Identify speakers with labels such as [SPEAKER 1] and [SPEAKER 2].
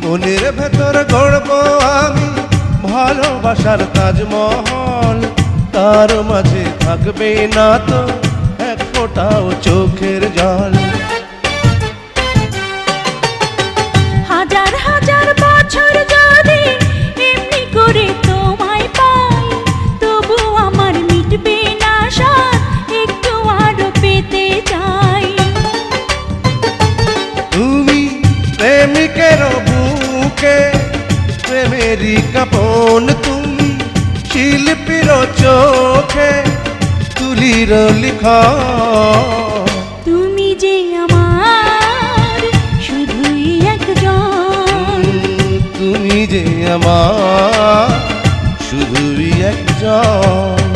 [SPEAKER 1] মনের ভেতর গড়ব আমি ভালোবাসার তাজমহল, তার মাঝে থাকবে না তো এক ফোঁটাও চোখের জল।
[SPEAKER 2] হাজার হাজার বছর যদি এমনি করে তোমায় পাই, তবু আমার মিটবে না স্বাদ, একটু আরো পেতে চাই।
[SPEAKER 1] তুমি প্রেমিকের বুকে প্রেমেরই কাঁপন, তুমি শিল্পীর চোখে তুলির লিখন।
[SPEAKER 2] তুমি যে আমার শুধুই একজন,
[SPEAKER 1] তুমি যে আমার শুধুই একজন।